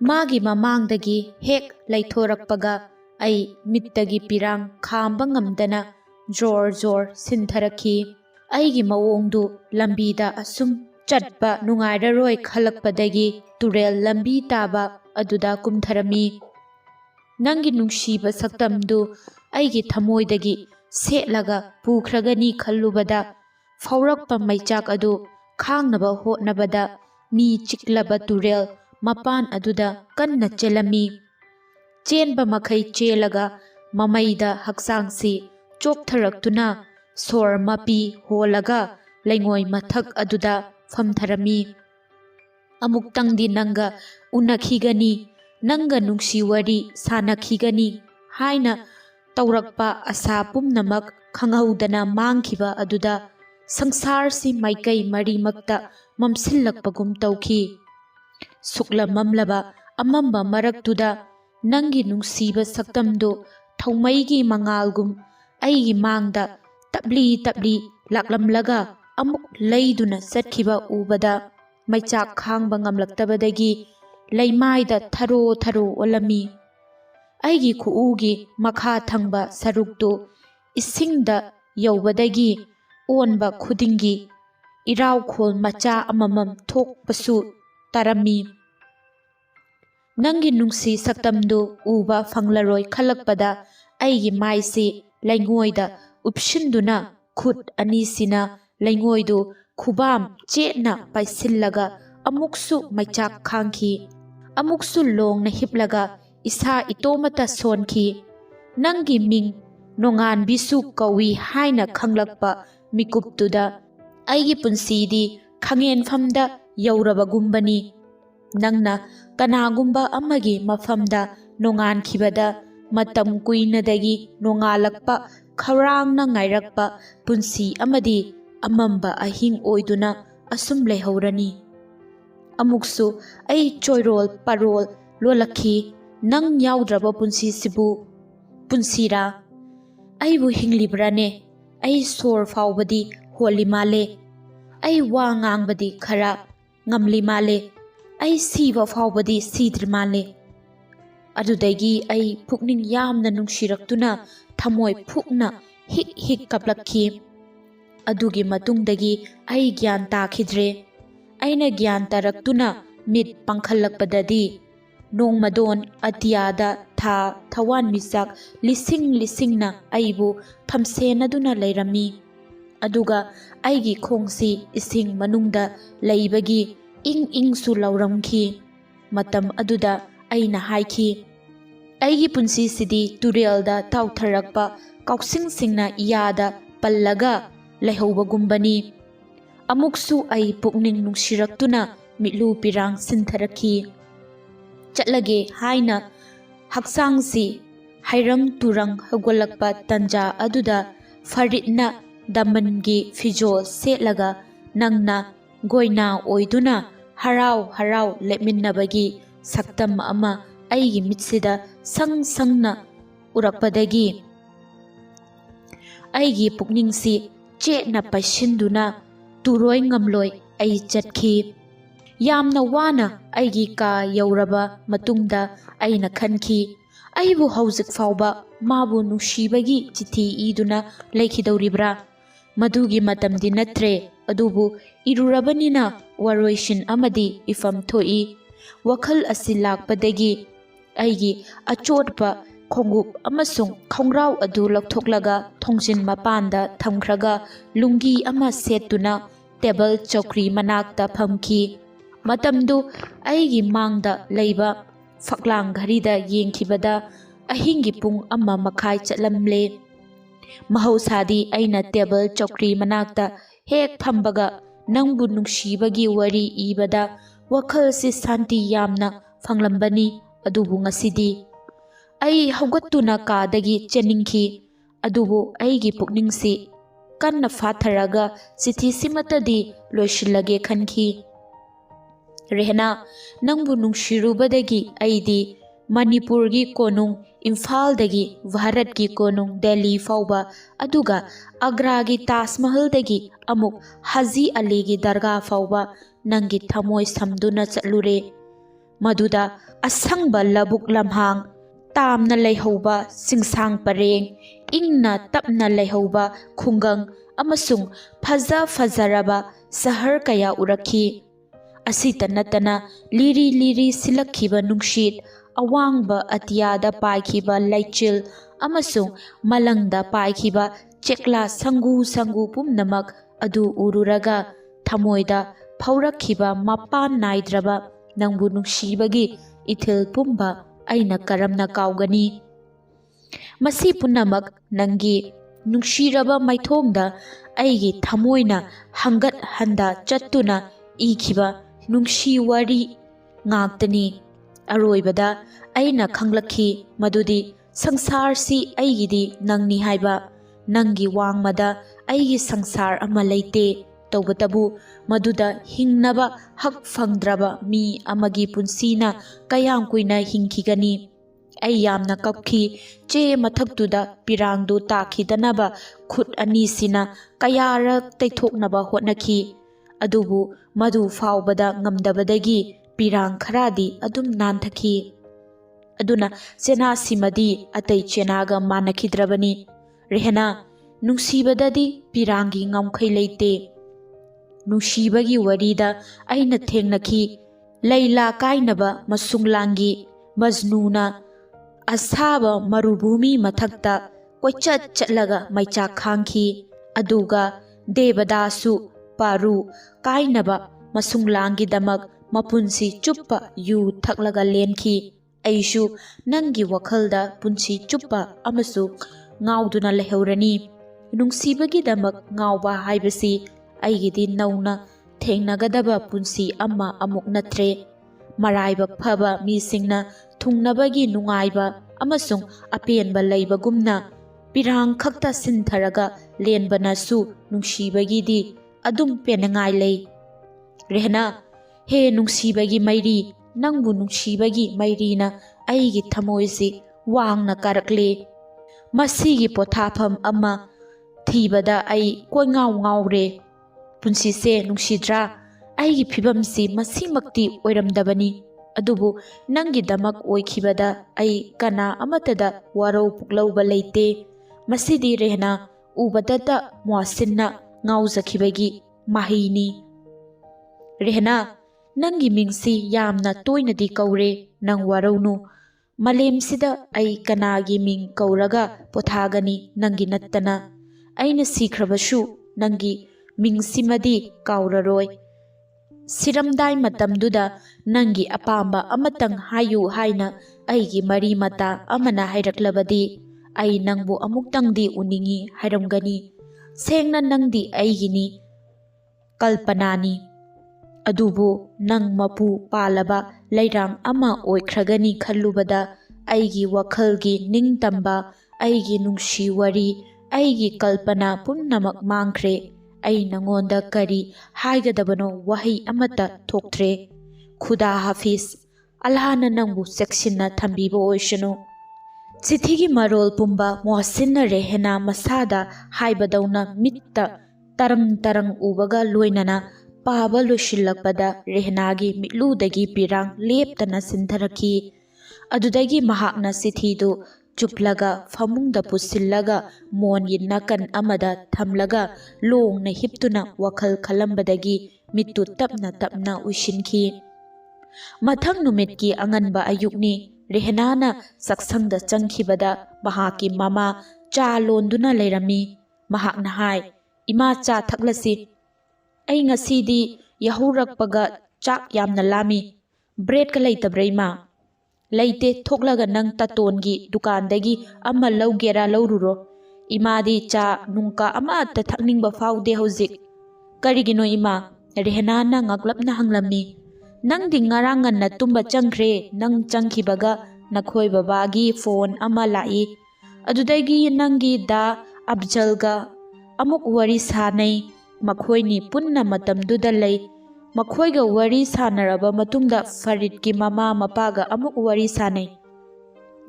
मागी ममांगदगी हेक लैथोरक्पगा अई मित्तगी पिरांग खांबा ngamdana जोर जोर सिंथरखी अईगी मवोंगदु लंबीदा असुम चटपा नुंगाइररोय खलकपदगी तुरेल लंबी ताबा अदुदा कुमथरमी नंगी नुंगसीबा सक्तमदु अईगी थमोइदगी सेटलगा पुख्रगनी खल्लुबदा फौरक्पा मैचाक अदु खांगनबा होटनबदा मी चिक्लबा तुरेल मपान अदुदा कन्ना चेलमी चेनबा मखै चेलगा ममैदा हक्सांगसी चोकथरक्तुना सोर मपी होलगा लैंगोय मथक अदुदा फमथरमी अमुक्तंगदी नंगा उनखीगनी नंगा नुंगसी वरी सानखीगनी हाइना तौरक्पा आशा पुमनमक खंगहौदना मांगखिबा अदुदा संसारसी माइकै मरीमक्ता ममसिल्लक्पगुम तौखी सुक्ला ममलबा अमम्बा मरक्तुदा नंगी नुंगसीबा सक्तमदो थौमैगी मंगालगुम अईगी मांगदा तपली तपली लाकलमलगा अमुक लैदुना चटखिबा उबदा मैचाक खांगबा ngamlaktabadagi लैमाइदा थरो थरो ओलमी अईगी खुउगी मखा थंगबा सरुक्तो इसिंगदा यौबदगी ओनबा खुदिंगी इराव खोल मचा अममम थोकपसु तारमी नंगी नुंगसी सक्तमदो उबा फंगलरोय खलकपदा अईगी माइसी लैंगोयदा उपशिंदुना खुद अनीसिना लैंगोयदो खुबाम चेतना पाइसिल्लगा अमुक्सु मैचाक खांखी अमुक्सु लोंगना हिपलगा इसा इतोमता सोनखी नंगी मिंग नोंगान बिसु कवी हाइना खंगलकपा मिकुप्तुदा अईगी पुंसीदी खंगेन फमदा यौरबगुंबनी नंगना कनागुंबा अमगी मफमदा नोंगान खिबदा मतम कुइनदगी नोंगालकपा खौरांगना ngairакपा पुंसी अमदी अमम्बा अहिंग ओइदुना असुम लेहौरनी अमुक्सु अई चोइरोल परोल लोलखी नंग याउद्रबा पुंसी सिबु पुंसीरा अईबु हिंगलिब्राने अई सोर फाउबदी होली माले अई वा ngangbadi खरा ngamli माले अई सीबा फाउबदी सीद्र माले अदुदगी अई पुकनिंग यामना नुंगसिरक्तुना थमोय फुकना हिक हिक कपलखी अदुगी मतुंगदगी अई ज्ञान ताखिद्रे अईना ज्ञान तारक्तुना मित पंखलकपददी नोंगमदोन अतियादा था थवान मिसाक लिसिंग लिसिंगना अईबु फमसेनदुना लैरमी अदुगा अईगी खोंगसी इसिंग मनुंगदा लैबगी इंग इंगसु लौरमखी मतम अदुदा अईना हाइखी अईगी पुंसी सिदी तुरेलदा ताउथरक्पा काउसिंग सिंगना इयादा पल्लगा लैहौबगुंबनी अमुक्सु अई पुकनिंग नुंगसिरक्तुना मिलु पिरांग सिंथरखी चटलगे हाइना हक्सांगसी हाइरंग तुरंग हगोलकपा तंजा अदुदा फरिदना दमनगी फिजोल सेलगा नंगना गोइना ओइदुना हराव हराव लेमिन्नबगी सक्तम अमा अईगी मित्सिदा संग संगना उरकपदगी अईगी पुकनिंगसी चेतना पैसिंदुना तुरोय ngamloi अई चटखी यामना वाना अईगी का यौरबा मतुंगदा अईना खनखी अईबु हौजिक फाउबा माबु नुंगसिबगी चिठी इदुना लेखिदौरिब्रा मधुगी मतमदि नत्रे अदुबु इरुरबनिना वरोइसिन अमदि इफम थोई वखल असि लाकपदगी अईगी अचोटपा खोंगुप अमसुंग खोंग्राव अदु लौथोकलगा थोंजिन मपानदा थमख्रगा लुंगी अमा सेतुना टेबल चौकरी मनाक्ता फमखी मतमदु अईगी मांगदा लैबा फकलांग घरीदा येंखिबदा अहिंगी पुंग अमा मखाई चलमले महौसादी अईना टेबल चौकरी मनाक्ता हेक फंबगा नंगबु नुंगसिबगी वरी इबदा वखलसि शांति यामना फंगलंबनी अदुबु ngasiदी अई हौगत्तुना कादगी चनिंखी अदुबु अईगी पुकनिंगसी कन्ना फाथरगा चिठी सिमतदी लोइसिलगे खनखी रेहना नंगबु नुंगसिरुबदगी अईदी मणिपुरगी कोनुंग इम्फालदगी भारतगी कोनुंग दिल्ली फाउबा अदुगा आग्रागी ताजमहलदगी अमुक हाजी अलीगी दरगाह फाउबा नंगी थमोय समदुना चलुरे ꯃꯗꯨꯗ ꯑꯁꯪꯕ ꯂꯧꯕꯨꯛ ꯂꯝꯍꯥꯡ, ꯇꯥꯝꯅ ꯂꯩꯍꯧꯕ ꯆꯤꯡꯁꯥꯡ ꯄꯔꯦꯡ, ꯏꯪꯅ ꯇꯞꯅ ꯂꯩꯍꯧꯕ ꯈꯨꯡꯒꯪ ꯑꯃꯁꯨꯡ ꯐꯖ ꯐꯖꯔꯕ ꯁꯍꯔ ꯀꯌꯥ ꯎꯔꯛꯈꯤ꯫ ꯑꯁꯤꯇ ꯅꯠꯇꯅ ꯂꯤꯔꯤ ꯂꯤꯔꯤ ꯁꯤꯜꯂꯛꯈꯤꯕ ꯅꯨꯡꯁꯤꯠ, ꯑꯋꯥꯡꯕ ꯑꯇꯤꯌꯥꯗ ꯄꯥꯏꯈꯤꯕ ꯂꯩꯆꯤꯜ ꯑꯃꯁꯨꯡ ꯃꯂꯪꯗ ꯄꯥꯏꯈꯤꯕ ꯆꯦꯛꯂꯥ ꯁꯪꯒꯨ ꯁꯪꯒꯨ ꯄꯨꯝꯅꯃꯛ ꯑꯗꯨ ꯎꯔꯨꯔꯒ ꯊꯃꯣꯏꯗ ꯐꯥꯎꯔꯛꯈꯤꯕ ꯃꯄꯥꯟ ꯅꯥꯏꯗ꯭ꯔꯕ ꯅꯪꯕꯨ ꯅꯨꯡꯁꯤꯕꯒꯤ ꯏꯊꯤꯜ ꯄꯨꯝꯕ ꯑꯩꯅ ꯀꯔꯝꯅ ꯀꯥꯎꯒꯅꯤ? ꯃꯁꯤ ꯄꯨꯝꯅꯃꯛ ꯅꯪꯒꯤ ꯅꯨꯡꯁꯤꯔꯕ ꯃꯥꯏꯊꯣꯡꯗ ꯑꯩꯒꯤ ꯊꯃꯣꯏꯅ ꯍꯪꯒꯠ ꯍꯟꯗꯥ ꯆꯠꯇꯨꯅ ꯏꯈꯤꯕ ꯅꯨꯡꯁꯤ ꯋꯥꯔꯤ ꯉꯥꯛꯇꯅꯤ꯫ ꯑꯔꯣꯏꯕꯗ ꯑꯩꯅ ꯈꯪꯂꯛꯈꯤ ꯃꯗꯨꯗꯤ ꯁꯪꯁꯥꯔꯁꯤ ꯑꯩꯒꯤꯗꯤ ꯅꯪꯅꯤ ꯍꯥꯏꯕ꯫ ꯅꯪꯒꯤ ꯋꯥꯡꯃꯗ ꯑꯩꯒꯤ ꯁꯪꯁꯥꯔ ꯑꯃ ꯂꯩꯇꯦ꯫ ꯇꯧꯕꯇꯕꯨ ꯃꯗꯨꯗ ꯍꯤꯡꯅꯕ ꯍꯛ ꯐꯪꯗ꯭ꯔꯕ ꯃꯤ ꯑꯃꯒꯤ ꯄꯨꯟꯁꯤꯅ ꯀꯌꯥꯝ ꯀꯨꯏꯅ ꯍꯤꯡꯈꯤꯒꯅꯤ? ꯑꯩ ꯌꯥꯝꯅ ꯀꯞꯈꯤ꯫ ꯆꯦ ꯃꯊꯛꯇꯨꯗ ꯄꯤꯔꯥꯡꯗꯨ ꯇꯥꯈꯤꯗꯅꯕ ꯈꯨꯠ ꯑꯅꯤꯁꯤꯅ ꯀꯌꯥꯔꯛ ꯇꯩꯊꯣꯛꯅꯕ ꯍꯣꯠꯅꯈꯤ꯫ ꯑꯗꯨꯕꯨ ꯃꯗꯨ ꯐꯥꯎꯕꯗ ꯉꯝꯗꯕꯗꯒꯤ ꯄꯤꯔꯥꯡ ꯈꯔꯗꯤ ꯑꯗꯨꯝ ꯅꯥꯟꯊꯈꯤ꯫ ꯑꯗꯨꯅ ꯆꯦꯅꯥꯁꯤꯃꯗꯤ ꯑꯇꯩ ꯆꯦꯅꯥꯒ ꯃꯥꯟꯅꯈꯤꯗ꯭ꯔꯕꯅꯤ꯫ ꯔꯦꯍꯅꯥ, ꯅꯨꯡꯁꯤꯕꯗꯗꯤ ꯄꯤꯔꯥꯡꯒꯤ ꯉꯝꯈꯩ ꯂꯩꯇꯦ꯫ ꯅꯨꯡꯁꯤꯕꯒꯤ ꯋꯥꯔꯤꯗ ꯑꯩꯅ ꯊꯦꯡꯅꯈꯤ ꯂꯩꯂꯥ ꯀꯥꯏꯅꯕ ꯃꯁꯨꯡꯂꯥꯡꯒꯤ ꯃꯖꯅꯨꯅ ꯑꯁꯥꯕ ꯃꯔꯨꯚꯨꯃꯤ ꯃꯊꯛꯇ ꯀꯣꯏꯆꯠ ꯆꯠꯂꯒ ꯃꯩꯆꯥꯛ ꯈꯥꯡꯈꯤ꯫ ꯑꯗꯨꯒ ꯗꯦꯕꯗꯥꯁꯨ ꯄꯥꯔꯨ ꯀꯥꯏꯅꯕ ꯃꯁꯨꯡꯂꯥꯡꯒꯤꯗꯃꯛ ꯃꯄꯨꯟꯁꯤ ꯆꯨꯞꯄ ꯌꯨ ꯊꯛꯂꯒ ꯂꯦꯟꯈꯤ꯫ ꯑꯩꯁꯨ ꯅꯪꯒꯤ ꯋꯥꯈꯜꯗ ꯄꯨꯟꯁꯤ ꯆꯨꯞꯄ ꯑꯃꯁꯨꯡ ꯉꯥꯎꯗꯨꯅ ꯂꯩꯍꯧꯔꯅꯤ꯫ ꯅꯨꯡꯁꯤꯕꯒꯤꯗꯃꯛ ꯉꯥꯎꯕ ꯍꯥꯏꯕꯁꯤ ꯑꯩꯒꯤꯗꯤ ꯅꯧꯅ ꯊꯦꯡꯅꯒꯗꯕ ꯄꯨꯟꯁꯤ ꯑꯃ ꯑꯃꯨꯛ ꯅꯠꯇ꯭ꯔꯦ꯫ ꯃꯔꯥꯏꯕꯛ ꯐꯕ ꯃꯤꯁꯤꯡꯅ ꯊꯨꯡꯅꯕꯒꯤ ꯅꯨꯡꯉꯥꯏꯕ ꯑꯃꯁꯨꯡ ꯑꯄꯦꯟꯕ ꯂꯩꯕꯒꯨꯝꯅ ꯄꯤꯔꯥꯡ ꯈꯛꯇ ꯁꯤꯟꯊꯔꯒ ꯂꯦꯟꯕꯅꯁꯨ ꯅꯨꯡꯁꯤꯕꯒꯤꯗꯤ ꯑꯗꯨꯝ ꯄꯦꯟꯅꯉꯥꯏ ꯂꯩ꯫ ꯔꯦꯍꯅꯥ, ꯍꯦ ꯅꯨꯡꯁꯤꯕꯒꯤ ꯃꯩꯔꯤ, ꯅꯪꯕꯨ ꯅꯨꯡꯁꯤꯕꯒꯤ ꯃꯩꯔꯤꯅ ꯑꯩꯒꯤ ꯊꯃꯣꯏꯁꯤ ꯋꯥꯡꯅ ꯀꯥꯔꯛꯂꯦ꯫ ꯃꯁꯤꯒꯤ ꯄꯣꯊꯥꯐꯝ ꯑꯃ ꯊꯤꯕꯗ ꯑꯩ ꯀꯣꯏꯉꯥꯎ ꯉꯥꯎꯔꯦ꯫ ꯄꯨꯟꯁꯤꯁꯦ ꯅꯨꯡꯁꯤꯗ꯭ꯔꯥ? ꯑꯩꯒꯤ ꯐꯤꯕꯝꯁꯤ ꯃꯁꯤꯃꯛꯇꯤ ꯑꯣꯏꯔꯝꯗꯕꯅꯤ꯫ ꯑꯗꯨꯕꯨ ꯅꯪꯒꯤꯗꯃꯛ ꯑꯣꯏꯈꯤꯕꯗ ꯑꯩ ꯀꯅꯥ ꯑꯃꯠꯇꯗ ꯋꯥꯔꯧ ꯄꯨꯛꯂꯧꯕ ꯂꯩꯇꯦ꯫ ꯃꯁꯤꯗꯤ ꯔꯦꯍꯅꯥ, ꯎꯕꯗꯇ ꯃꯣꯍꯁꯤꯟꯅ ꯉꯥꯎꯖꯈꯤꯕꯒꯤ ꯃꯍꯩꯅꯤ꯫ ꯔꯦꯍꯅꯥ, ꯅꯪꯒꯤ ꯃꯤꯡꯁꯤ ꯌꯥꯝꯅ ꯇꯣꯏꯅꯗꯤ ꯀꯧꯔꯦ, ꯅꯪ ꯋꯥꯔꯧꯅꯨ꯫ ꯃꯥꯂꯦꯝꯁꯤꯗ ꯑꯩ ꯀꯅꯥꯒꯤ ꯃꯤꯡ ꯀꯧꯔꯒ ꯄꯣꯊꯥꯒꯅꯤ ꯅꯪꯒꯤ ꯅꯠꯇꯅ? ꯑꯩꯅ ꯁꯤꯈ꯭ꯔꯕꯁꯨ ꯅꯪꯒꯤ ꯃꯤꯡꯁꯤꯃꯗꯤ ꯀꯥꯎꯔꯔꯣꯏ꯫ ꯁꯤꯔꯝꯗꯥꯏ ꯃꯇꯝꯗꯨꯗ ꯅꯪꯒꯤ ꯑꯄꯥꯝꯕ ꯑꯃꯇꯪ ꯍꯥꯏꯌꯨ ꯍꯥꯏꯅ ꯑꯩꯒꯤ ꯃꯔꯤ ꯃꯇꯥ ꯑꯃꯅ ꯍꯥꯏꯔꯛꯂꯕꯗꯤ ꯑꯩ ꯅꯪꯕꯨ ꯑꯃꯨꯛꯇꯪꯗꯤ ꯎꯅꯤꯡꯏ ꯍꯥꯏꯔꯝꯒꯅꯤ꯫ ꯁꯦꯡꯅ ꯅꯪꯗꯤ ꯑꯩꯒꯤꯅꯤ, ꯀꯜꯄꯅꯥꯅꯤ꯫ ꯑꯗꯨꯕꯨ ꯅꯪ ꯃꯄꯨ ꯄꯥꯜꯂꯕ ꯂꯩꯔꯥꯡ ꯑꯃ ꯑꯣꯏꯈ꯭ꯔꯒꯅꯤ ꯈꯜꯂꯨꯕꯗ ꯑꯩꯒꯤ ꯋꯥꯈꯜꯒꯤ ꯅꯤꯡꯇꯝꯕ, ꯑꯩꯒꯤ ꯅꯨꯡꯁꯤ ꯋꯥꯔꯤ, ꯑꯩꯒꯤ ꯀꯜꯄꯅꯥ ꯄꯨꯝꯅꯃꯛ ꯃꯥꯡꯈ꯭ꯔꯦ꯫ ꯑꯩ ꯅꯉꯣꯟꯗ ꯀꯔꯤ ꯍꯥꯏꯒꯗꯕꯅꯣ ꯋꯥꯍꯩ ꯑꯃꯠꯇ ꯊꯣꯛꯇ꯭ꯔꯦ꯫ ꯈꯨꯗꯥ ꯍꯥꯐꯤꯖ, ꯑꯜꯂꯥꯍꯅ ꯅꯪꯕꯨ ꯆꯦꯛꯁꯤꯟꯅ ꯊꯝꯕꯤꯕ ꯑꯣꯏꯁꯅꯨ꯫ ꯆꯤꯊꯤꯒꯤ ꯃꯔꯣꯜ ꯄꯨꯝꯕ ꯃꯣꯍꯁꯤꯟꯅ ꯔꯦꯍꯅꯥ ꯃꯁꯥꯗ ꯍꯥꯏꯕꯗꯧꯅ ꯃꯤꯠꯇ ꯇꯔꯪ ꯇꯔꯪ ꯎꯕꯒ ꯂꯣꯏꯅꯅ ꯄꯥꯕ ꯂꯣꯏꯁꯤꯜꯂꯛꯄꯗ ꯔꯦꯍꯅꯥꯒꯤ ꯃꯤꯠꯂꯨꯗꯒꯤ ꯄꯤꯔꯥꯡ ꯂꯦꯞꯇꯅ ꯁꯤꯟꯊꯔꯛꯈꯤ꯫ ꯑꯗꯨꯗꯒꯤ ꯃꯍꯥꯛꯅ ꯆꯤꯊꯤꯗꯨ ꯆꯨꯞꯂꯒ ꯐꯃꯨꯡꯗ ꯄꯨꯁꯤꯜꯂꯒ ꯃꯣꯟꯒꯤ ꯅꯥꯀꯟ ꯑꯃꯗ ꯊꯝꯂꯒ ꯂꯣꯡꯅ ꯍꯤꯞꯇꯨꯅ ꯋꯥꯈꯜ ꯈꯜꯂꯝꯕꯗꯒꯤ ꯃꯤꯠꯇꯨ ꯇꯞꯅ ꯇꯞꯅ ꯎꯏꯁꯤꯟꯈꯤ꯫ ꯃꯊꯪ ꯅꯨꯃꯤꯠꯀꯤ ꯑꯉꯟꯕ ꯑꯌꯨꯛꯅꯤ꯫ ꯔꯦꯍꯅꯥꯅ ꯆꯥꯛꯁꯪꯗ ꯆꯪꯈꯤꯕꯗ ꯃꯍꯥꯛꯀꯤ ꯃꯃꯥ ꯆꯥ ꯂꯣꯟꯗꯨꯅ ꯂꯩꯔꯝꯃꯤ꯫ ꯃꯍꯥꯛꯅ ꯍꯥꯏ, ꯏꯃꯥ, ꯆꯥ ꯊꯛꯂꯁꯤ꯫ ꯑꯩ ꯉꯁꯤꯗꯤ ꯌꯥꯍꯧꯔꯛꯄꯒ ꯆꯥꯛ ꯌꯥꯝꯅ ꯂꯥꯝꯃꯤ꯫ ꯕ꯭ꯔꯦꯗꯀ ꯂꯩꯇꯕ꯭ꯔꯥ ꯏꯃꯥ? ꯂꯩꯇꯦ, ꯊꯣꯛꯂꯒ ꯅꯪ ꯇꯥꯇꯣꯟꯒꯤ ꯗꯨꯀꯥꯟꯗꯒꯤ ꯑꯃ ꯂꯧꯒꯦꯔꯥ ꯂꯧꯔꯨꯔꯣ꯫ ꯏꯃꯥꯗꯤ ꯆꯥ ꯅꯨꯡꯀ ꯑꯃꯠꯇ ꯊꯛꯅꯤꯡꯕ ꯐꯥꯎꯗꯦ ꯍꯧꯖꯤꯛ꯫ ꯀꯔꯤꯒꯤꯅꯣ ꯏꯃꯥ? ꯔꯦꯍꯅꯥꯅ ꯉꯛꯂꯞꯅ ꯍꯪꯂꯝꯃꯤ꯫ ꯅꯪꯗꯤ ꯉꯔꯥꯡ ꯉꯟꯅ ꯇꯨꯝꯕ ꯆꯪꯈ꯭ꯔꯦ꯫ ꯅꯪ ꯆꯪꯈꯤꯕꯒ ꯅꯈꯣꯏ ꯕꯕꯥꯒꯤ ꯐꯣꯟ ꯑꯃ ꯂꯥꯛꯏ꯫ ꯑꯗꯨꯗꯒꯤ ꯅꯪꯒꯤ ꯗꯥ ꯑꯐꯖꯜꯒ ꯑꯃꯨꯛ ꯋꯥꯔꯤ ꯁꯥꯅꯩ꯫ ꯃꯈꯣꯏꯅꯤ ꯄꯨꯟꯅ ꯃꯇꯝꯗꯨꯗ ꯂꯩ꯫ ꯃꯈꯣꯏꯒ ꯋꯥꯔꯤ ꯁꯥꯅꯔꯕ ꯃꯇꯨꯡꯗ ꯐꯔꯤꯗꯀꯤ ꯃꯃꯥ ꯃꯄꯥꯒ ꯑꯃꯨꯛ ꯋꯥꯔꯤ ꯁꯥꯅꯩ꯫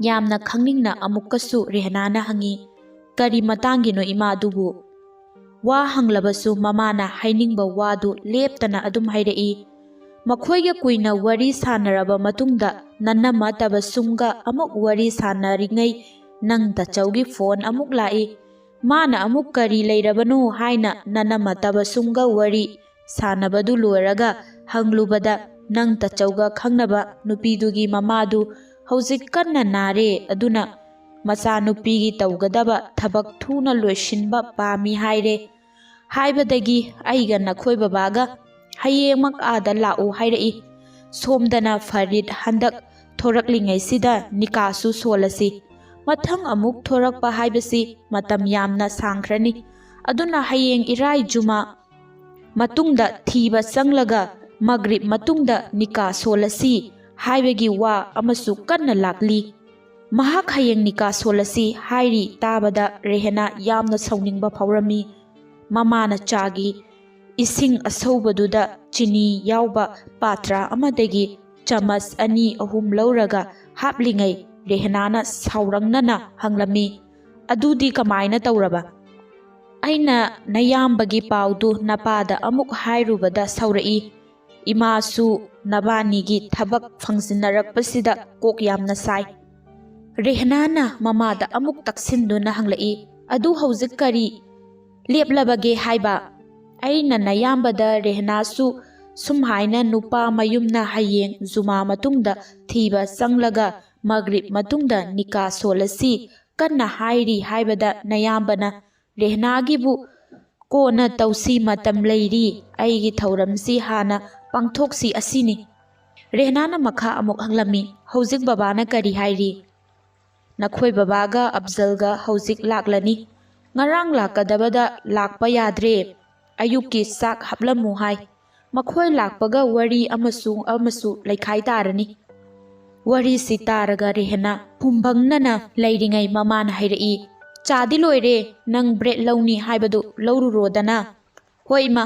ꯌꯥꯝꯅ ꯈꯪꯅꯤꯡꯅ ꯑꯃꯨꯛꯀꯁꯨ ꯔꯦꯍꯅꯥꯅ ꯍꯪꯉꯤ, ꯀꯔꯤ ꯃꯇꯥꯡꯒꯤꯅꯣ ꯏꯃꯥ ꯑꯗꯨꯕꯨ? ꯋꯥ ꯍꯪꯂꯕꯁꯨ ꯃꯃꯥꯅ ꯍꯥꯏꯅꯤꯡꯕ ꯋꯥꯗꯨ ꯂꯦꯞꯇꯅ ꯑꯗꯨꯝ ꯍꯥꯏꯔꯛꯏ꯫ ꯃꯈꯣꯏꯒ ꯀꯨꯏꯅ ꯋꯥꯔꯤ ꯁꯥꯟꯅꯔꯕ ꯃꯇꯨꯡꯗ ꯅꯅꯝꯃ ꯇꯕꯁꯨꯝꯒ ꯑꯃꯨꯛ ꯋꯥꯔꯤ ꯁꯥꯟꯅꯔꯤꯉꯩ ꯅꯪ ꯇꯥꯆꯧꯒꯤ ꯐꯣꯟ ꯑꯃꯨꯛ ꯂꯥꯛꯏ꯫ ꯃꯥꯅ ꯑꯃꯨꯛ ꯀꯔꯤ ꯂꯩꯔꯕꯅꯣ ꯍꯥꯏꯅ ꯅꯅꯝꯃ ꯇꯕꯁꯨꯝꯒ ꯋꯥꯔꯤ ꯁꯥꯟꯅꯕꯗꯨ ꯂꯣꯏꯔꯒ ꯍꯪꯂꯨꯕꯗ ꯅꯪ ꯇꯥꯆꯧꯒ ꯈꯪꯅꯕ ꯅꯨꯄꯤꯗꯨꯒꯤ ꯃꯃꯥꯗꯨ ꯍꯧꯖꯤꯛ ꯀꯟꯅ ꯅꯥꯔꯦ, ꯑꯗꯨꯅ ꯃꯆꯥꯅꯨꯄꯤꯒꯤ ꯇꯧꯒꯗꯕ ꯊꯕꯛ ꯊꯨꯅ ꯂꯣꯏꯁꯤꯟꯕ ꯄꯥꯝꯃꯤ ꯍꯥꯏꯔꯦ꯫ ꯍꯥꯏꯕꯗꯒꯤ ꯑꯩꯒ ꯅꯈꯣꯏ ꯕꯕꯥꯒ ꯍꯌꯦꯡꯃꯛ ꯑꯥꯗ ꯂꯥꯛꯎ ꯍꯥꯏꯔꯛꯏ꯫ ꯁꯣꯝꯗꯅ ꯐꯔꯤꯗ ꯍꯟꯗꯛ ꯊꯣꯔꯛꯂꯤꯉꯩꯁꯤꯗ ꯅꯤꯀꯥꯁꯨ ꯁꯣꯜꯂꯁꯤ꯫ ꯃꯊꯪ ꯑꯃꯨꯛ ꯊꯣꯔꯛꯄ ꯍꯥꯏꯕꯁꯤ ꯃꯇꯝ ꯌꯥꯝꯅ ꯁꯥꯡꯈ꯭ꯔꯅꯤ꯫ ꯑꯗꯨꯅ ꯍꯌꯦꯡ ꯏꯔꯥꯏ ꯖꯨꯃꯥ ꯃꯇꯨꯡꯗ ꯊꯤꯕ ꯆꯪꯂꯒ ꯃꯒ꯭ꯔꯤꯕ ꯃꯇꯨꯡꯗ ꯅꯤꯀꯥ ꯁꯣꯜꯂꯁꯤ ꯍꯥꯏꯕꯒꯤ ꯋꯥ ꯑꯃꯁꯨ ꯀꯟꯅ ꯂꯥꯛꯂꯤ꯫ ꯃꯍꯥꯛ ꯍꯌꯦꯡ ꯅꯤꯀꯥ ꯁꯣꯜꯂꯁꯤ ꯍꯥꯏꯔꯤ ꯇꯥꯕꯗ ꯔꯦꯍꯅ ꯌꯥꯝꯅ ꯁꯥꯎꯅꯤꯡꯕ ꯐꯥꯎꯔꯝꯃꯤ꯫ ꯃꯃꯥꯅ ꯆꯥꯒꯤ ꯏꯁꯤꯡ ꯑꯁꯧꯕꯗꯨꯗ ꯆꯤꯅꯤ ꯌꯥꯎꯕ ꯄꯥꯇ꯭ꯔ ꯑꯃꯗꯒꯤ ꯆꯃꯆ 2-3 ꯂꯧꯔꯒ ꯍꯥꯞꯂꯤꯉꯩ ꯔꯦꯍꯅꯥꯅ ꯁꯥꯎꯔꯪꯅꯅ ꯍꯪꯂꯝꯃꯤ, ꯑꯗꯨꯗꯤ ꯀꯃꯥꯏꯅ ꯇꯧꯔꯕ? ꯑꯩꯅ ꯅꯌꯥꯝꯕꯒꯤ ꯄꯥꯎꯗꯨ ꯅꯄꯥꯗ ꯑꯃꯨꯛ ꯍꯥꯏꯔꯨꯕꯗ ꯁꯥꯎꯔꯛꯏ꯫ ꯏꯃꯥꯁꯨ ꯅꯕꯥꯅꯤꯒꯤ ꯊꯕꯛ ꯐꯪꯖꯤꯟꯅꯔꯛꯄꯁꯤꯗ ꯀꯣꯛ ꯌꯥꯝꯅ ꯁꯥꯏ꯫ ꯔꯦꯍꯅꯥꯅ ꯃꯃꯥꯗ ꯑꯃꯨꯛ ꯇꯛꯁꯤꯟꯗꯨꯅ ꯍꯪꯂꯛꯏ, ꯑꯗꯨ ꯍꯧꯖꯤꯛ ꯀꯔꯤ ꯂꯦꯞꯂꯕꯒꯦ ꯍꯥꯏꯕ? ꯑꯩꯅ ꯅꯌꯥꯝꯕꯗ ꯔꯦꯍꯅꯥꯁꯨ ꯁꯨꯝꯍꯥꯏꯅ ꯅꯨꯄꯥ ꯃꯌꯨꯝꯅ ꯍꯌꯦꯡ ꯖꯨꯃꯥ ꯃꯇꯨꯡꯗ ꯊꯤꯕ ꯆꯪꯂꯒ ꯃꯒ꯭ꯔꯤꯕ ꯃꯇꯨꯡꯗ ꯅꯤꯀꯥ ꯁꯣꯜꯂꯁꯤ ꯀꯟꯅ ꯍꯥꯏꯔꯤ ꯍꯥꯏꯕꯗ ꯅꯌꯥꯝꯕꯅ ꯔꯦꯍꯅꯥꯒꯤꯕꯨ ꯀꯣꯟꯅ ꯇꯧꯁꯤ, ꯃꯇꯝ ꯂꯩꯔꯤ, ꯑꯩꯒꯤ ꯊꯧꯔꯝꯁꯤ ꯍꯥꯟꯅ ꯄꯥꯡꯊꯣꯛꯁꯤ ꯑꯁꯤꯅꯤ꯫ ꯔꯦꯍꯅꯥꯅ ꯃꯈꯥ ꯑꯃꯨꯛ ꯍꯪꯂꯝꯃꯤ, ꯍꯧꯖꯤꯛ ꯕꯕꯥꯅ ꯀꯔꯤ ꯍꯥꯏꯔꯤ? ꯅꯈꯣꯏ ꯕꯕꯥꯒ ꯑꯐꯖꯜꯒ ꯍꯧꯖꯤꯛ ꯂꯥꯛꯂꯅꯤ꯫ ꯉꯔꯥꯡ ꯂꯥꯛꯀꯗꯕꯗ ꯂꯥꯛꯄ ꯌꯥꯗ꯭ꯔꯦ, ꯑꯌꯨꯛꯀꯤ ꯆꯥꯛ ꯍꯥꯞꯂꯝꯃꯨ ꯍꯥꯏ꯫ ꯃꯈꯣꯏ ꯂꯥꯛꯄꯒ ꯋꯥꯔꯤ ꯑꯃꯁꯨ ꯂꯩꯈꯥꯏ ꯇꯥꯔꯅꯤ꯫ ꯋꯥꯔꯤꯁꯤ ꯇꯥꯔꯒ ꯔꯦꯍꯅ ꯐꯨꯝꯕꯪꯅꯅ ꯂꯩꯔꯤꯉꯩ ꯃꯃꯥꯅ ꯍꯥꯏꯔꯛꯏ, ꯆꯥꯗꯤ ꯂꯣꯏꯔꯦ, ꯅꯪ ꯕ꯭ꯔꯦꯗ ꯂꯧꯅꯤ ꯍꯥꯏꯕꯗꯨ ꯂꯧꯔꯨꯔꯣꯗꯅ꯫ ꯍꯣꯏ ꯏꯃꯥ꯫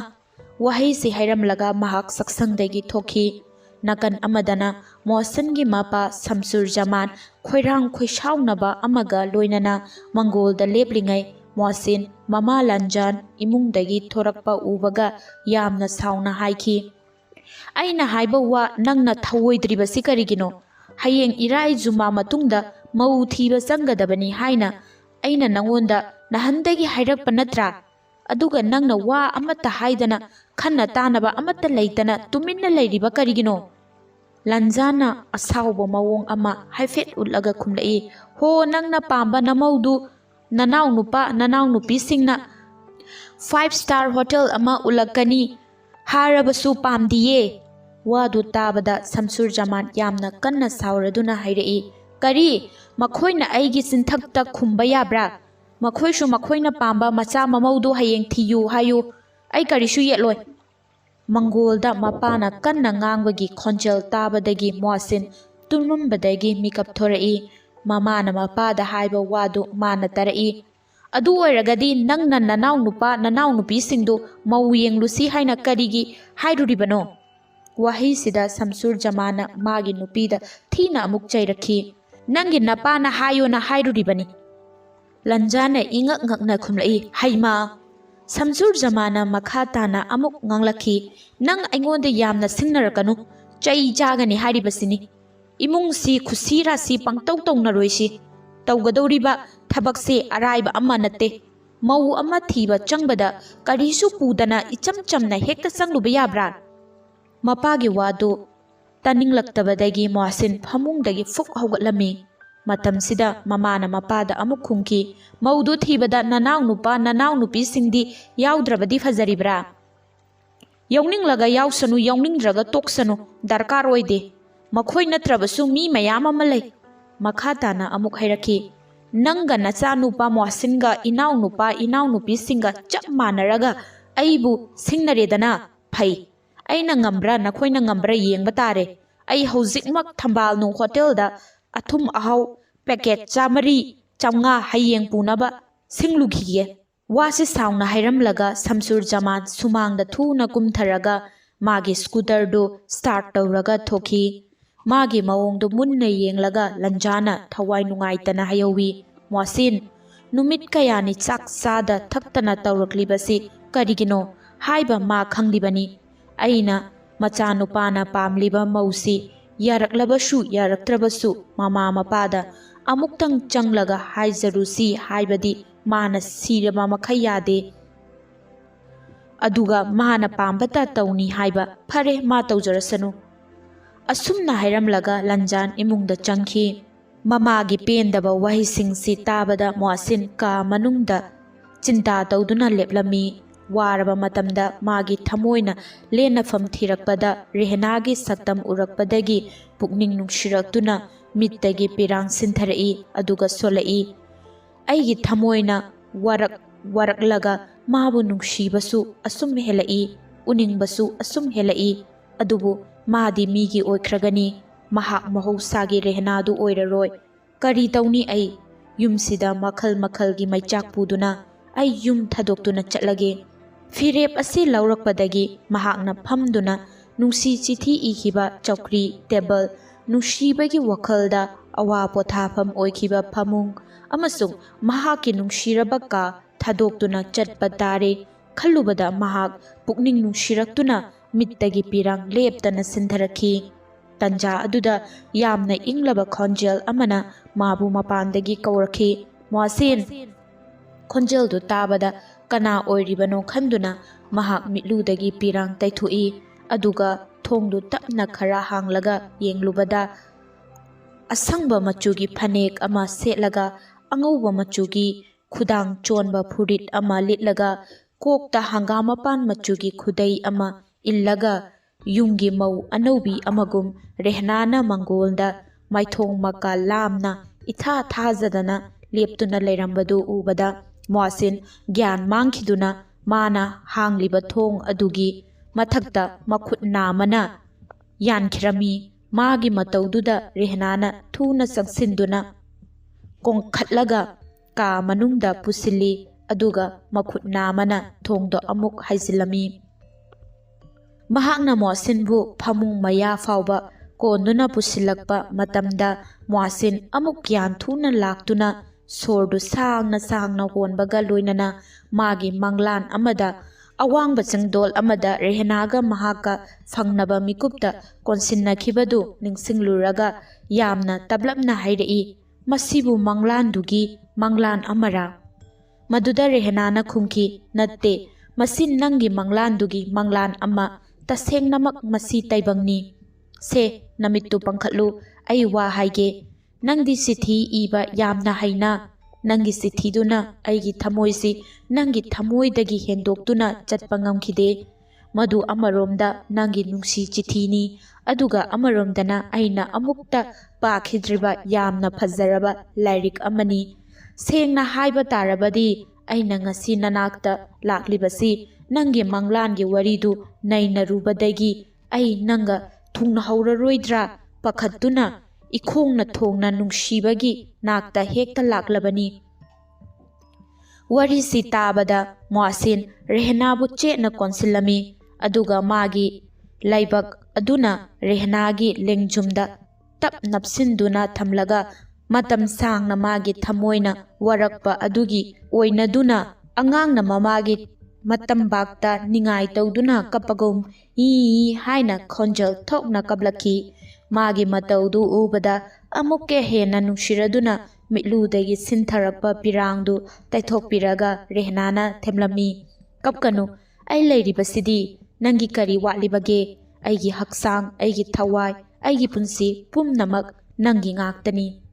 ꯋꯥꯍꯩꯁꯤ ꯍꯥꯏꯔꯝꯂꯒ ꯃꯍꯥꯛ ꯆꯥꯛꯁꯪꯗꯒꯤ ꯊꯣꯛꯈꯤ꯫ ꯅꯥꯀꯟ ꯑꯃꯗꯅ ꯃꯣꯍꯁꯤꯟꯒꯤ ꯃꯄꯥ ꯁꯝꯁꯨꯔ ꯖꯃꯥꯟ ꯈꯣꯏꯔꯥꯡ ꯈꯣꯏꯁꯥꯎꯅꯕ ꯑꯃꯒ ꯂꯣꯏꯅꯅ ꯃꯪꯒꯣꯜꯗ ꯂꯦꯞꯂꯤꯉꯩ ꯃꯣꯍꯁꯤꯟ ꯃꯃꯥ ꯂꯟꯖꯥꯟ ꯏꯃꯨꯡꯗꯒꯤ ꯊꯣꯔꯛꯄ ꯎꯕꯒ ꯌꯥꯝꯅ ꯁꯥꯎꯅ ꯍꯥꯏꯈꯤ, ꯑꯩꯅ ꯍꯥꯏꯕ ꯋꯥ ꯅꯪꯅ ꯊꯧꯑꯣꯏꯗ꯭ꯔꯤꯕꯁꯤ ꯀꯔꯤꯒꯤꯅꯣ? ꯍꯌꯦꯡ ꯏꯔꯥꯏ ꯖꯨꯃꯥ ꯃꯇꯨꯡꯗ ꯃꯧ ꯊꯤꯕ ꯆꯪꯒꯗꯕꯅꯤ ꯍꯥꯏꯅ ꯑꯩꯅ ꯅꯉꯣꯟꯗ ꯅꯍꯥꯟꯗꯒꯤ ꯍꯥꯏꯔꯛꯄ ꯅꯠꯇ꯭ꯔꯥ? ꯑꯗꯨꯒ ꯅꯪꯅ ꯋꯥ ꯑꯃꯠꯇ ꯍꯥꯏꯗꯅ ꯈꯟꯅ ꯇꯥꯅꯕ ꯑꯃꯠꯇ ꯂꯩꯇꯅ ꯇꯨꯃꯤꯟꯅ ꯂꯩꯔꯤꯕ ꯀꯔꯤꯒꯤꯅꯣ? ꯂꯟꯖꯥꯟꯅ ꯑꯁꯥꯎꯕ ꯃꯑꯣꯡ ꯑꯃ ꯍꯥꯏꯐꯦꯠ ꯎꯠꯂꯒ ꯈꯨꯝꯂꯛꯏ, ꯍꯣ, ꯅꯪꯅ ꯄꯥꯝꯕ ꯅꯃꯧꯗꯨ ꯅꯅꯥꯎꯅꯨꯄꯥꯁꯤꯡꯅ 5-star ꯍꯣꯇꯦꯜ ꯑꯃ ꯎꯠꯂꯛꯀꯅꯤ ꯍꯥꯔꯕꯁꯨ ꯄꯥꯝꯗꯤꯌꯦ꯫ ꯋꯥꯗꯨ ꯇꯥꯕꯗ ꯁꯝꯁꯨꯔ ꯖꯃꯥꯟ ꯌꯥꯝꯅ ꯀꯟꯅ ꯁꯥꯎꯔꯗꯨꯅ ꯍꯥꯏꯔꯛꯏ, ꯀꯔꯤ? ꯃꯈꯣꯏꯅ ꯑꯩꯒꯤ ꯆꯤꯟꯊꯛꯇ ꯈꯨꯝꯕ ꯌꯥꯕ꯭ꯔꯥ? ꯃꯈꯣꯏꯁꯨ ꯃꯈꯣꯏꯅ ꯄꯥꯝꯕ ꯃꯆꯥ ꯃꯃꯧꯗꯨ ꯍꯌꯦꯡ ꯊꯤꯌꯨ ꯍꯥꯏꯌꯨ, ꯑꯩ ꯀꯔꯤꯁꯨ ꯌꯦꯠꯂꯣꯏ꯫ ꯃꯪꯒꯣꯜꯗ ꯃꯄꯥꯅ ꯀꯟꯅ ꯉꯥꯡꯕꯒꯤ ꯈꯣꯟꯖꯦꯜ ꯇꯥꯕꯗꯒꯤ ꯃꯣꯍꯁꯤꯟ ꯇꯨꯝꯂꯝꯕꯗꯒꯤ ꯃꯤꯀꯞ ꯊꯣꯔꯛꯏ꯫ ꯃꯃꯥꯅ ꯃꯄꯥꯗ ꯍꯥꯏꯕ ꯋꯥꯗꯨ ꯃꯥꯅ ꯇꯥꯔꯛꯏ, ꯑꯗꯨ ꯑꯣꯏꯔꯒꯗꯤ ꯅꯪꯅ ꯅꯅꯥꯎꯅꯨꯄꯤꯁꯤꯡꯗꯨ ꯃꯧ ꯌꯦꯡꯂꯨꯁꯤ ꯍꯥꯏꯅ ꯀꯔꯤꯒꯤ ꯍꯥꯏꯔꯨꯔꯤꯕꯅꯣ? ꯋꯥꯍꯩꯁꯤꯗ ꯁꯝꯁꯨꯔ ꯖꯃꯥꯟꯅ ꯃꯥꯒꯤ ꯅꯨꯄꯤꯗ ꯊꯤꯅ ꯑꯃꯨꯛ ꯆꯩꯔꯛꯈꯤ, ꯅꯪꯒꯤ ꯅꯄꯥꯅ ꯍꯥꯏꯌꯣꯅ ꯍꯥꯏꯔꯨꯔꯤꯕꯅꯤ꯫ ꯂꯟꯖꯥꯟꯅ ꯏꯉꯛ ꯉꯛꯅ ꯈꯨꯝꯂꯛꯏ, ꯍꯩꯃꯥ! ꯁꯝꯁꯨꯔ ꯖꯃꯥꯟꯅ ꯃꯈꯥ ꯇꯥꯅ ꯑꯃꯨꯛ ꯉꯥꯡꯂꯛꯈꯤ, ꯅꯪ ꯑꯩꯉꯣꯟꯗ ꯌꯥꯝꯅ ꯁꯤꯡꯅꯔꯛꯀꯅꯨ, ꯆꯩ ꯆꯥꯒꯅꯤ ꯍꯥꯏꯔꯤꯕꯁꯤꯅꯤ꯫ ꯏꯃꯨꯡꯁꯤ ꯈꯨꯁꯤ ꯔꯥꯁꯤ ꯄꯪꯇꯧ ꯇꯧꯅꯔꯣꯏꯁꯤ꯫ ꯇꯧꯒꯗꯧꯔꯤꯕ ꯊꯕꯛꯁꯦ ꯑꯔꯥꯏꯕ ꯑꯃ ꯅꯠꯇꯦ꯫ ꯃꯧ ꯑꯃ ꯊꯤꯕ ꯆꯪꯕꯗ ꯀꯔꯤꯁꯨ ꯄꯨꯗꯅ ꯏꯆꯝ ꯆꯝꯅ ꯍꯦꯛꯇ ꯆꯪꯂꯨꯕ ꯌꯥꯕ꯭ꯔꯥ? ꯃꯄꯥꯒꯤ ꯋꯥꯗꯨ ꯇꯥꯅꯤꯡꯂꯛꯇꯕꯗꯒꯤ ꯃꯣꯍꯁꯤꯟ ꯐꯃꯨꯡꯗꯒꯤ ꯐꯨꯛ ꯍꯧꯒꯠꯂꯝꯃꯤ꯫ ꯃꯇꯝꯁꯤꯗ ꯃꯃꯥꯅ ꯃꯄꯥꯗ ꯑꯃꯨꯛ ꯈꯨꯝꯈꯤ, ꯃꯧꯗꯨ ꯊꯤꯕꯗ ꯅꯅꯥꯎꯅꯨꯄꯤꯁꯤꯡꯗꯤ ꯌꯥꯎꯗ꯭ꯔꯕꯗꯤ ꯐꯖꯔꯤꯕ꯭ꯔꯥ? ꯌꯥꯎꯅꯤꯡꯂꯒ ꯌꯥꯎꯁꯅꯨ, ꯌꯥꯎꯅꯤꯡꯗ꯭ꯔꯒ ꯇꯣꯛꯁꯅꯨ, ꯗꯔꯀꯥꯔ ꯑꯣꯏꯗꯦ꯫ ꯃꯈꯣꯏ ꯅꯠꯇ꯭ꯔꯕꯁꯨ ꯃꯤ ꯃꯌꯥꯝ ꯑꯃ ꯂꯩ꯫ ꯃꯈꯥ ꯇꯥꯅ ꯑꯃꯨꯛ ꯍꯥꯏꯔꯛꯈꯤ, ꯅꯪꯒ ꯅꯆꯥꯅꯨꯄꯥ ꯃꯣꯍꯁꯤꯟꯒ ꯏꯅꯥꯎꯅꯨꯄꯤꯁꯤꯡꯒ ꯆꯞ ꯃꯥꯟꯅꯔꯒ ꯑꯩꯕꯨ ꯁꯤꯡꯅꯔꯦꯗꯅ? ꯐꯩ, ꯑꯩꯅ ꯉꯝꯕ꯭ꯔꯥ ꯅꯈꯣꯏꯅ ꯉꯝꯕ꯭ꯔꯥ ꯌꯦꯡꯕ ꯇꯥꯔꯦ꯫ ꯑꯩ ꯍꯧꯖꯤꯛꯃꯛ ꯊꯝꯕꯥꯜꯅꯨ ꯍꯣꯇꯦꯜꯗ ꯑꯊꯨꯝ ꯑꯍꯥꯎ ꯄꯦꯀꯦꯠ 100-500 ꯍꯌꯦꯡ ꯄꯨꯅꯕ ꯁꯤꯡꯂꯨꯈꯤꯒꯦ꯫ ꯋꯥꯁꯤ ꯁꯥꯎꯅ ꯍꯥꯏꯔꯝꯂꯒ ꯁꯝꯁꯨꯔ ꯖꯃꯥꯟ ꯁꯨꯃꯥꯡꯗ ꯊꯨꯅ ꯀꯨꯝꯊꯔꯒ ꯃꯥꯒꯤ ꯁ꯭ꯀꯨꯇꯔꯗꯨ ꯁ꯭ꯇꯥꯔꯠ ꯇꯧꯔꯒ ꯊꯣꯛꯈꯤ꯫ ꯃꯥꯒꯤ ꯃꯑꯣꯡꯗꯨ ꯃꯨꯟꯅ ꯌꯦꯡꯂꯒ ꯂꯟꯖꯥꯟꯅ ꯊꯋꯥꯏ ꯅꯨꯡꯉꯥꯏꯇꯅ ꯍꯥꯏꯍꯧꯏ, ꯃꯣꯍꯁꯤꯟ, ꯅꯨꯃꯤꯠ ꯀꯌꯥꯅꯤ ꯆꯥꯛ ꯆꯥꯗ ꯊꯛꯇꯅ ꯇꯧꯔꯛꯂꯤꯕꯁꯤ ꯀꯔꯤꯒꯤꯅꯣ ꯍꯥꯏꯕ ꯃꯥ ꯈꯪꯂꯤꯕꯅꯤ꯫ ꯑꯩꯅ ꯃꯆꯥꯅꯨꯄꯥꯅ ꯄꯥꯝꯂꯤꯕ ꯃꯧꯁꯤ ꯌꯥꯔꯛꯂꯕꯁꯨ ꯌꯥꯔꯛꯇ꯭ꯔꯕꯁꯨ ꯃꯃꯥ ꯃꯄꯥꯗ ꯑꯃꯨꯛꯇꯪ ꯆꯪꯂꯒ ꯍꯥꯏꯖꯔꯨꯁꯤ ꯍꯥꯏꯕꯗꯤ ꯃꯥꯅ ꯁꯤꯔꯕ ꯃꯈꯩ ꯌꯥꯗꯦ꯫ ꯑꯗꯨꯒ ꯃꯥꯅ ꯄꯥꯝꯕꯇ ꯇꯧꯅꯤ ꯍꯥꯏꯕ, ꯐꯔꯦ ꯃꯥ ꯇꯧꯖꯔꯁꯅꯨ꯫ ꯑꯁꯨꯝꯅ ꯍꯥꯏꯔꯝꯂꯒ ꯂꯟꯖꯥꯟ ꯏꯃꯨꯡꯗ ꯆꯪꯈꯤ꯫ ꯃꯃꯥꯒꯤ ꯄꯦꯟꯗꯕ ꯋꯥꯍꯩꯁꯤꯡꯁꯤ ꯇꯥꯕꯗ ꯃꯣꯍꯁꯤꯟ ꯀꯥ ꯃꯅꯨꯡꯗ ꯆꯤꯟꯇꯥ ꯇꯧꯗꯨꯅ ꯂꯦꯞꯂꯝꯃꯤ꯫ ꯋꯥꯔꯕ ꯃꯇꯝꯗ ꯃꯥꯒꯤ ꯊꯃꯣꯏꯅ ꯂꯦꯟꯅꯐꯝ ꯊꯤꯔꯛꯄꯗ ꯔꯦꯍꯅꯥꯒꯤ ꯁꯛꯇꯝ ꯎꯔꯛꯄꯗꯒꯤ ꯄꯨꯛꯅꯤꯡ ꯅꯨꯡꯁꯤꯔꯛꯇꯨꯅ ꯃꯤꯠꯇꯒꯤ ꯄꯤꯔꯥꯡ ꯁꯤꯟꯊꯔꯛꯏ ꯑꯗꯨꯒ ꯁꯣꯜꯂꯛꯏ꯫ ꯑꯩꯒꯤ ꯊꯃꯣꯏꯅ ꯋꯥꯔꯛꯂꯒ ꯃꯥꯕꯨ ꯅꯨꯡꯁꯤꯕꯁꯨ ꯑꯁꯨꯝ ꯍꯦꯜꯂꯛꯏ, ꯎꯅꯤꯡꯕꯁꯨ ꯑꯁꯨꯝ ꯍꯦꯜꯂꯛꯏ꯫ ꯑꯗꯨꯕꯨ ꯃꯥꯗꯤ ꯃꯤꯒꯤ ꯑꯣꯏꯈ꯭ꯔꯒꯅꯤ, ꯃꯍꯥꯛ ꯃꯍꯧꯁꯥꯒꯤ ꯔꯦꯍꯅꯥꯗꯨ ꯑꯣꯏꯔꯔꯣꯏ꯫ ꯀꯔꯤ ꯇꯧꯅꯤ ꯑꯩ? ꯌꯨꯝꯁꯤꯗ ꯃꯈꯜ ꯃꯈꯜꯒꯤ ꯃꯩꯆꯥꯛ ꯄꯨꯗꯨꯅ ꯑꯩ ꯌꯨꯝ ꯊꯥꯗꯣꯛꯇꯨꯅ ꯆꯠꯂꯒꯦ꯫ ꯐꯤꯔꯦꯞ ꯑꯁꯤ ꯂꯧꯔꯛꯄꯗꯒꯤ ꯃꯍꯥꯛꯅ ꯐꯝꯗꯨꯅ ꯅꯨꯡꯁꯤ ꯆꯤꯊꯤ ꯏꯈꯤꯕ ꯆꯧꯀ꯭ꯔꯤ, ꯇꯦꯕꯜ, ꯅꯨꯡꯁꯤꯕꯒꯤ ꯋꯥꯈꯜꯗ ꯑꯋꯥ ꯄꯣꯊꯥꯐꯝ ꯑꯣꯏꯈꯤꯕ ꯐꯃꯨꯡ ꯑꯃꯁꯨꯡ ꯃꯍꯥꯛꯀꯤ ꯅꯨꯡꯁꯤꯔꯕ ꯀꯥ ꯊꯥꯗꯣꯛꯇꯨꯅ ꯆꯠꯄ ꯇꯥꯔꯦ ꯈꯜꯂꯨꯕꯗ ꯃꯍꯥꯛ ꯄꯨꯛꯅꯤꯡ ꯅꯨꯡꯁꯤꯔꯛꯇꯨꯅ ꯃꯤꯠꯇꯒꯤ ꯄꯤꯔꯥꯡ ꯂꯦꯞꯇꯅ ꯁꯤꯟꯊꯔꯛꯈꯤ꯫ ꯇꯟꯖꯥ ꯑꯗꯨꯗ ꯌꯥꯝꯅ ꯏꯪꯂꯕ ꯈꯣꯟꯖꯦꯜ ꯑꯃꯅ ꯃꯥꯕꯨ ꯃꯄꯥꯟꯗꯒꯤ ꯀꯧꯔꯛꯈꯤ꯫ ꯃꯣꯍꯁꯤꯟ! ꯈꯣꯟꯖꯦꯜꯗꯨ ꯇꯥꯕꯗ ꯀꯅꯥ ꯑꯣꯏꯔꯤꯕꯅꯣ ꯈꯟꯗꯨꯅ ꯃꯍꯥꯛ ꯃꯤꯠꯂꯨꯗꯒꯤ ꯄꯤꯔꯥꯡ ꯇꯩꯊꯣꯛꯏ꯫ ꯑꯗꯨꯒ ꯊꯣꯡꯗꯨ ꯇꯞꯅ ꯈꯔ ꯍꯥꯡꯂꯒ ꯌꯦꯡꯂꯨꯕꯗ ꯑꯁꯪꯕ ꯃꯆꯨꯒꯤ ꯐꯅꯦꯛ ꯑꯃ ꯁꯦꯠꯂꯒ ꯑꯉꯧꯕ ꯃꯆꯨꯒꯤ ꯈꯨꯗꯥꯡ ꯆꯣꯟꯕ ꯐꯨꯔꯤꯠ ꯑꯃ ꯂꯤꯠꯂꯒ ꯀꯣꯛꯇ ꯍꯪꯒꯥꯝ ꯃꯄꯥꯟ ꯃꯆꯨꯒꯤ ꯈꯨꯗꯩ ꯑꯃ ꯏꯜꯂꯒ ꯌꯨꯝꯒꯤ ꯃꯧ ꯑꯅꯧꯕꯤ ꯑꯃꯒꯨꯝ ꯔꯦꯍꯅꯥꯅ ꯃꯥꯡꯒꯣꯜꯗ ꯃꯥꯏꯊꯣꯡ ꯃꯀꯥ ꯂꯥꯝꯅ ꯏꯊꯥ ꯊꯥꯖꯗꯅ ꯂꯦꯞꯇꯨꯅ ꯂꯩꯔꯝꯕꯗꯨ ꯎꯕꯗ ꯃꯣꯍꯁꯤꯟ ꯒ꯭ꯌꯥꯟ ꯃꯥꯡꯈꯤꯗꯨꯅ ꯃꯥꯅ ꯍꯥꯡꯂꯤꯕ ꯊꯣꯡ ꯑꯗꯨꯒꯤ ꯃꯊꯛꯇ ꯃꯈꯨꯠ ꯅꯥꯝꯃꯅ ꯌꯥꯟꯈꯤꯔꯝꯃꯤ꯫ ꯃꯥꯒꯤ ꯃꯇꯧꯗꯨꯗ ꯔꯦꯍꯅꯥꯅ ꯊꯨꯅ ꯆꯪꯁꯤꯟꯗꯨꯅ ꯀꯣꯡꯈꯠꯂꯒ ꯀꯥ ꯃꯅꯨꯡꯗ ꯄꯨꯁꯤꯜꯂꯤ ꯑꯗꯨꯒ ꯃꯈꯨꯠ ꯅꯥꯝꯃꯅ ꯊꯣꯡꯗꯣ ꯑꯃꯨꯛ ꯍꯥꯏꯖꯤꯜꯂꯝꯃꯤ꯫ ꯃꯍꯥꯛꯅ ꯃꯣꯍꯁꯤꯟꯕꯨ ꯐꯃꯨꯡ ꯃꯌꯥ ꯐꯥꯎꯕ ꯀꯣꯟꯗꯨꯅ ꯄꯨꯁꯤꯜꯂꯛꯄ ꯃꯇꯝꯗ ꯃꯣꯍꯁꯤꯟ ꯑꯃꯨꯛ ꯒ꯭ꯌꯥꯟ ꯊꯨꯅ ꯂꯥꯛꯇꯨꯅ ꯁꯣꯔꯗꯨ ꯁꯥꯡꯅ ꯁꯥꯡꯅ ꯍꯣꯟꯕꯒ ꯂꯣꯏꯅꯅ ꯃꯥꯒꯤ ꯃꯪꯂꯥꯟ ꯑꯃꯗ ꯑꯋꯥꯡꯕ ꯆꯤꯡꯗꯣꯜ ꯑꯃꯗ ꯔꯦꯍꯅꯥꯒ ꯃꯍꯥꯛꯀ ꯐꯪꯅꯕ ꯃꯤꯀꯨꯞꯇ ꯀꯣꯟꯁꯤꯟꯅꯈꯤꯕꯗꯨ ꯅꯤꯡꯁꯤꯡꯂꯨꯔꯒ ꯌꯥꯝꯅ ꯇꯞꯂꯞꯅ ꯍꯥꯏꯔꯛꯏ, ꯃꯁꯤꯕꯨ ꯃꯪꯂꯥꯟꯗꯨꯒꯤ ꯃꯪꯂꯥꯟ ꯑꯃꯔꯥ? ꯃꯗꯨꯗ ꯔꯦꯍꯅꯥꯅ ꯈꯨꯝꯈꯤ, ꯅꯠꯇꯦ, ꯃꯁꯤ ꯅꯪꯒꯤ ꯃꯪꯂꯥꯟꯗꯨꯒꯤ ꯃꯪꯂꯥꯟ ꯑꯃ, ꯇꯁꯦꯡꯅꯃꯛ ꯃꯁꯤ ꯇꯥꯏꯕꯪꯅꯤ꯫ ꯁꯦ ꯅꯃꯤꯠꯇꯨ ꯄꯥꯡꯈꯠꯂꯨ, ꯑꯩ ꯋꯥ ꯍꯥꯏꯒꯦ꯫ ꯅꯪꯗꯤ ꯆꯤꯊꯤ ꯏꯕ ꯌꯥꯝꯅ ꯍꯩꯅ, ꯅꯪꯒꯤ ꯆꯤꯊꯤꯗꯨꯅ ꯑꯩꯒꯤ ꯊꯃꯣꯏꯁꯤ ꯅꯪꯒꯤ ꯊꯃꯣꯏꯗꯒꯤ ꯍꯦꯟꯗꯣꯛꯇꯨꯅ ꯆꯠꯄ ꯉꯝꯈꯤꯗꯦ꯫ ꯃꯗꯨ ꯑꯃꯔꯣꯝꯗ ꯅꯪꯒꯤ ꯅꯨꯡꯁꯤ ꯆꯤꯊꯤꯅꯤ, ꯑꯗꯨꯒ ꯑꯃꯔꯣꯝꯗꯅ ꯑꯩꯅ ꯑꯃꯨꯛꯇ ꯄꯥꯈꯤꯗ꯭ꯔꯤꯕ ꯌꯥꯝꯅ ꯐꯖꯔꯕ ꯂꯥꯏꯔꯤꯛ ꯑꯃꯅꯤ꯫ ꯁꯦꯡꯅ ꯍꯥꯏꯕ ꯇꯥꯔꯕꯗꯤ ꯑꯩꯅ ꯉꯁꯤ ꯅꯅꯥꯛꯇ ꯂꯥꯛꯂꯤꯕꯁꯤ ꯅꯪꯒꯤ ꯃꯪꯂꯥꯟꯒꯤ ꯋꯥꯔꯤꯗꯨ ꯅꯩꯅꯔꯨꯕꯗꯒꯤ ꯑꯩ ꯅꯪꯒ ꯊꯨꯡꯅꯍꯧꯔꯔꯣꯏꯗ꯭ꯔꯥ ꯄꯥꯈꯠꯇꯨꯅ ꯏꯈꯣꯡꯅ ꯊꯣꯡꯅ ꯅꯨꯡꯁꯤꯕꯒꯤ ꯅꯥꯛꯇ ꯍꯦꯛꯇ ꯂꯥꯛꯂꯕꯅꯤ꯫ ꯋꯥꯔꯤꯁꯤ ꯇꯥꯕꯗ ꯃꯣꯍꯁꯤꯟ ꯔꯦꯍꯅꯥꯕꯨ ꯆꯦꯠꯅ ꯀꯣꯟꯁꯤꯜꯂꯝꯃꯤ ꯑꯗꯨꯒ ꯃꯥꯒꯤ ꯂꯥꯏꯕꯛ ꯑꯗꯨꯅ ꯔꯦꯍꯅꯥꯒꯤ ꯂꯦꯡꯖꯨꯝꯗ ꯇꯞ ꯅꯞꯁꯤꯟꯗꯨꯅ ꯊꯝꯂꯒ ꯃꯇꯝ ꯁꯥꯡꯅ ꯃꯥꯒꯤ ꯊꯃꯣꯏꯅ ꯋꯥꯔꯛꯄ ꯑꯗꯨꯒꯤ ꯑꯣꯏꯅꯗꯨꯅ ꯑꯉꯥꯡꯅ ꯃꯃꯥꯒꯤ ꯃꯇꯝꯕꯥꯛꯇ ꯅꯤꯡꯉꯥꯏ ꯇꯧꯗꯨꯅ ꯀꯞꯄꯒꯨꯝ ꯏ ꯍꯥꯏꯅ ꯈꯣꯟꯖꯦꯜ ꯊꯣꯛꯅ ꯀꯞꯂꯛꯈꯤ꯫ ꯃꯥꯒꯤ ꯃꯇꯧꯗꯨ ꯎꯕꯗ ꯑꯃꯨꯛꯀ ꯍꯦꯟꯅ ꯅꯨꯡꯁꯤꯔꯗꯨꯅ ꯃꯤꯠꯂꯨꯗꯒꯤ ꯁꯤꯟꯊꯔꯛꯄ ꯄꯤꯔꯥꯡꯗꯨ ꯇꯩꯊꯣꯛꯄꯤꯔꯒ ꯔꯦꯍꯅꯥꯅ ꯊꯦꯝꯂꯝꯃꯤ, ꯀꯞꯀꯅꯨ, ꯑꯩ ꯂꯩꯔꯤꯕꯁꯤꯗꯤ ꯅꯪꯒꯤ ꯀꯔꯤ ꯋꯥꯠꯂꯤꯕꯒꯦ? ꯑꯩꯒꯤ ꯍꯛꯆꯥꯡ, ꯑꯩꯒꯤ ꯊꯋꯥꯏ, ꯑꯩꯒꯤ ꯄꯨꯟꯁꯤ ꯄꯨꯝꯅꯃꯛ ꯅꯪꯒꯤ ꯉꯥꯛꯇꯅꯤ꯫